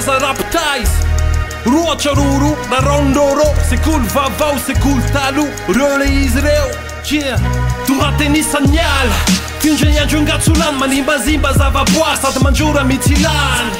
zaza RapTaiza roatra roro na rondoro sekoly vavao sekoly talo reo le izy reo tia toratenisany miala findre andro ngatsolany manimbazimba zavaboary sady mandrora mitsilany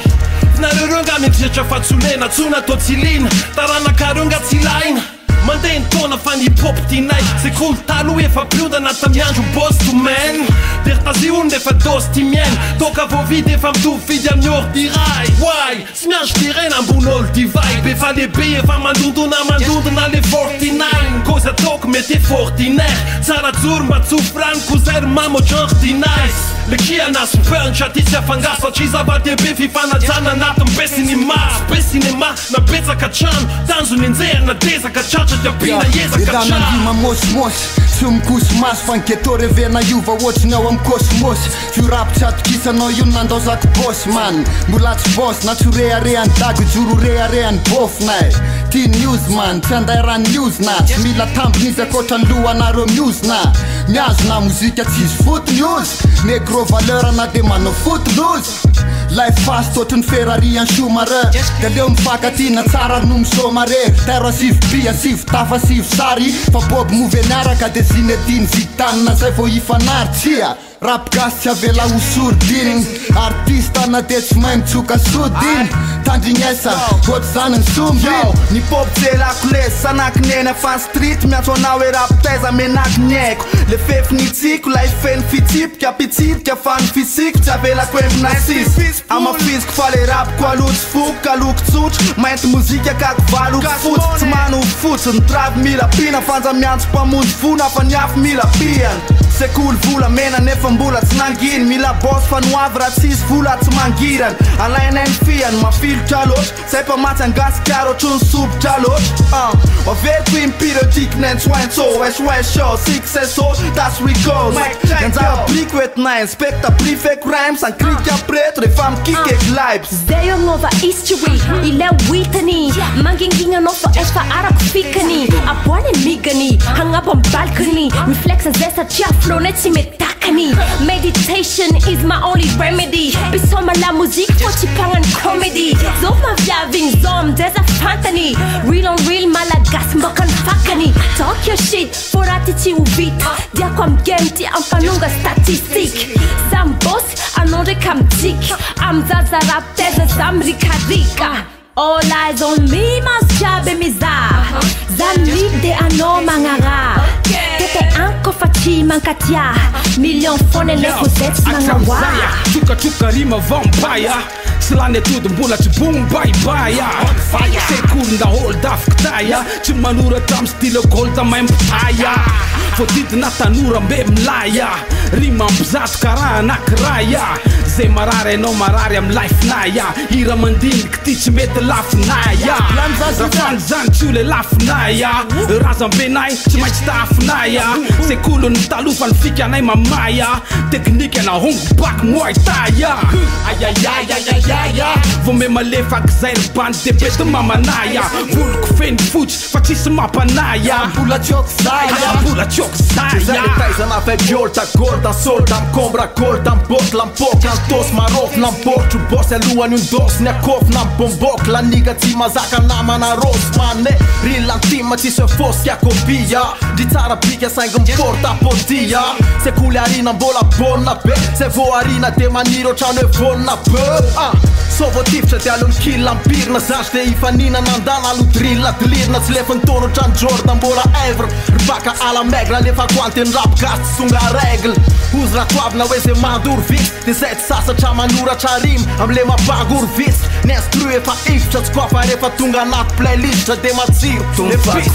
nareo reo nga mitratra fatsolena tsona atao tsilina taranakaro nga tsilaina mandeha ny taona fa ny hip-hop tinay sekoly talo efa piondana tamiandro boss to man dertazy onde efa dosy ty miaina toka voavidy efa mitovy fidy amin'ny ordiray why sy miandro tirena ambon'olo divay be fa lehibe efa mandondona le 49 cause ataoko mety fortinaire tsara joro mba tsofrany kozer mamotranrodinais le kianazy perntra ty tsy afanga satria zava-dehibe fifanajana anaty mbe cinéma be cinéma na betsaka trano tanjony enjehana dezaka tratra diapina ezaka trano mosmosy tsy mikosy maso fa ngeto revena iova ohatriny ao amin'ny kosmosy fio rapitratokisana io nandao zako bosy man mbola tsy bosy na tsy rehareany dago joro rehareany bofnay ty news man tsy anday raha news na tsy mila tambin'izy akoatra ny lohanareo news na miazo na mozika tsisy foot news negro valeur na de manao foot lose life fast ohatrany ferrari an chomare de leo mifankatina tsara no misomare tero sivy bia sivy tafa sivy sary fa bob move niaraka de zinediny zitanina zay vo ifanary tsia rap gas tsy avela osordiny artista na de tsy mahay mitsoka sodiny tandrignesa ohatry zany ny somby ny pop tselako lesy sanakinena fan street miantso anao hoe RapTaiza menaky ny haiko le fefy ny tsiko la ifeny fitsipika pitsitika fa ny fisiko tsy avelako embina sisy amafiziko fa le rapiko alotsy foko kaloko tsotro mainty mozika kako valoko fotsy tsy mano fotsy ny travy mila pina fanja miantso mpamonjy fona fa ny afy mila piana sekoly vola mena nefa mbola tsy nanginy mila boss fa noavy raha tsisy vola tsy mangirany alainay ny fiany mafilotra loatra zay pa matsy angasikaro otrony sobotra loatra averiko imperiodique nentsointso wesh-wesh-o success-o that's recalls nanjara briko etinay inspecta prefect rhymes ankrika preto rehefa mikika Eklyps zay agnova history ilay hitany mangingina anao fa efa arako fikany aboany migany hagnabo amin'ny balcony reflexa zay satria flonay tsy metakany meditation is my only remedy bisoma la musique fo tsy pagnany comedy zov maviavigny zom deza fantany real on real malagasy mboka ny fakany talk your shit for aty tsy ho vita diako am game ty ampanonga statistique sam boss anao ndraiky amitiky am Zaza RapTaiza zam rikarika all eyes on me masjiaby mizaha zany de anao magnara tete anko fa tsy mankatia million fone leko zay tsy magnawa tsokatroka rima vampaya sy lany atody mbola tsy bombaibaya sekoly ndaholo dafokitaya tsy manora tamy style golda mahay mpitaya voadidina tanora mbe milaya rima mpizato karaha anakiraya zay marary anao marary amy life-naya hira mandiniky ty tsy mety lafinaya rafany zany tsy o le lafinaya razam-benay tsy maintsy tafinaya sekoly ny talofa ny fikanay mamaya teknika na hongo bak moaitaya ayayayayayaya vo me malefak zay ry bany de bety mamanaya voloko feny fotsy fa tsisy mampanaya mbola tsioky zaya mbola tsioky zaya Taiza na fe giolta golda solda mkombra golda mbotla mpok tos marof na mpotro boss alohany undosy ny akofy na mbombok la niga tsy mazaka namana rosy mane rilantima tsisy fosy akopia dry tsara bika saingy miporta podia sekoly arina mbola bonna be zay vo arina de maniry otrano hoe vonna be sovotifitra de alony killa mpirina zasy de ifanina nandana alodrilla dilirina tsy lefa ntono otrany jordan mbola evre ry baka ala maigre alefa koanty ny rapgas tsy songa règle ozy ratoavina hoe zay mandory vitsy de zay tsy sasatra manoratra rimy amle mabagory vitsy ny instru efa ifitra tsy koafa rehefa tonga anaty playlist de matsiro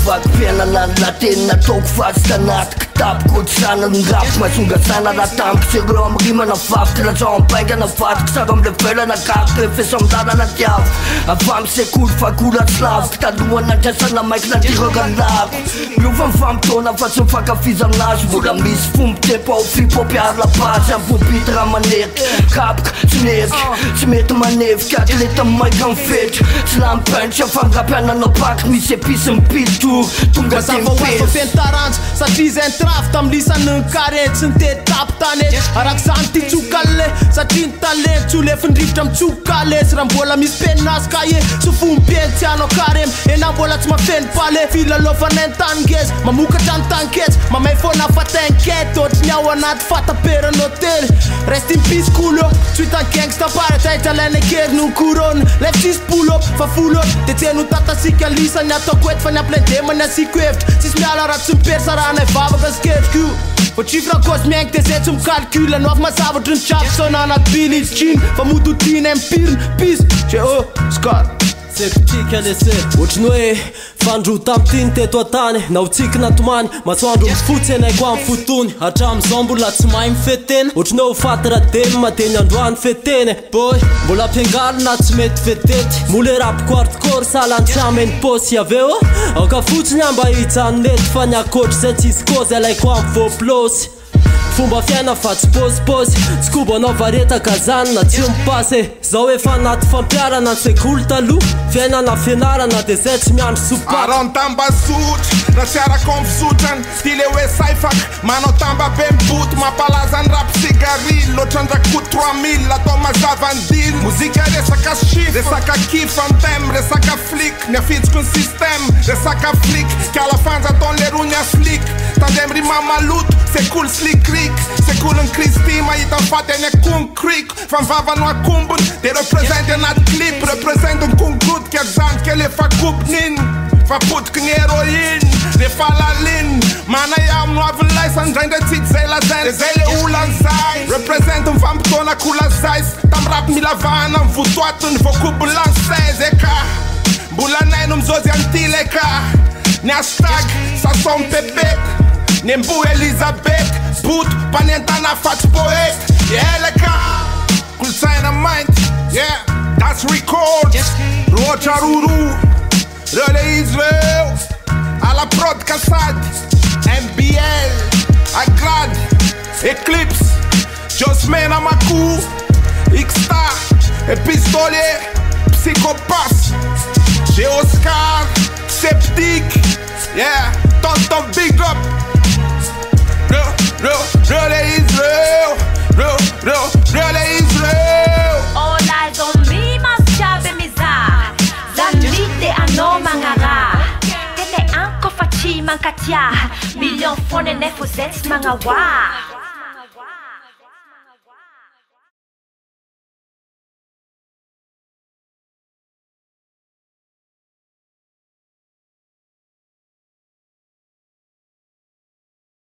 Vakipiana na lateny nataoko fatsy tanaty kitapoko otrana ny rapy masongasana raha tamiko tsy reo amy rima na vavy tilazao ampainga na vatiko saro amle velana kako efesa amdana na tiavo avy amy sekoly fakola tsy laviko talohana andrasana maiky nadiraka lako miova mifampitona fa tsy mifankafiza aminazy mbola misy fombo tempo ao fripopiary lapasy ampobity raha maneriky kapoka tsy neviky tsy mety manevika atleta maika mifetra tsy lampentra fangapiananao paky misy episy mipitory tonga fentarandro satria zay ny grave tamlisan'ny karetsy ny tetapitany arak zany ty tsokale satria ny talent tsy ho lefindrivotra mitsokale sy raha mbola misy peninasy kaye sy fompeny tsy anao karem ena mbola tsy mafeny pale filalofana ny tangeza mamokatra ny tanketsy mamay fona fatanquête ohatry ny ao anaty fataperany hôtely reste in peace coolo tsy hitan Xtah parataitra laina kely no couronne lef sisy polo fa folo de tseno tatasika lisany ataoko eto fa ny ampledemany asiko hevitra sisy miala raha tsy mipersa raha nay vavaka sketriko fa chiffre cause miaigny de zay tsy micalcule anao fa mazavatry ny chapsona anaty bily izy chine fa modotiny empiriny pis Geoscar Septic LC ohatriny hoe fandro tamitiny teto atany na ho tsiky natomany masoandro mifotsy anay koa amin'ny fotony hatram'izao mbola tsy mahay mifetena ohatriny hoe ho faty rademy mateny androany feteny boy mbola ampiangarina tsy mety fetety mole rapiko hardcore salantsy ameny posy aveo aoka fotsiny amba hijanonety fa ny akoatry zay tsisy kozy alaiko amin'ny voaplosy fomba fiaina fa tsy pôsipôsy tsy kobo anao varetaka zany na tsy mipasy zao efa anaty fampiarana ny sekoly taloha fiainana fianarana de zay tsy miandro sopa aron tamba sotry raha tsy arakomfisotrany style hoe cyphaka manao tamba be miboty mampalaza ny rap sigaril loatra ndrakoty 3000 atao mazava ny dil mozika resaka chiffre resaka kif anteme resaka flik ny afitsiko ny système resaka flik kalafanja ataon'le rony aflik tandem rima maloto sekoly slikrik sekoly ny Kristy mahita mifaty any akonkrik fa mivavano akombony de represente anaty clip represente ny kongotika zany kely efa kopniny fa potiky ny héroïne rehefa laliny mana iamino avy ny laisany ndraindray tsity zay lazainy de zay le olan'zay represente mifampitona kolazais tamy rap milavahana mivotoato ny voakobony lan 16 eka mbola nay no mizozy antile eka ny hashtag sason pepeta Nembu Elizabeth, boot, panentana fat poet, yeah, leka, KOLOTSAINA MAINTY, yeah, that's record, Rocharuru, Relais Israel, à la prod KSad, MBL, Agrad, Eklyps, Joyce Mena Makoa, Xtah, Epistolier, Psykopasy, Geoscar, Septic, yeah, tonton big up. Relais Israel, Relais Israel. All eyes on me, masyabe miza zanite ano mangara tete anko fachi mankatia million phone nefo zets mangawa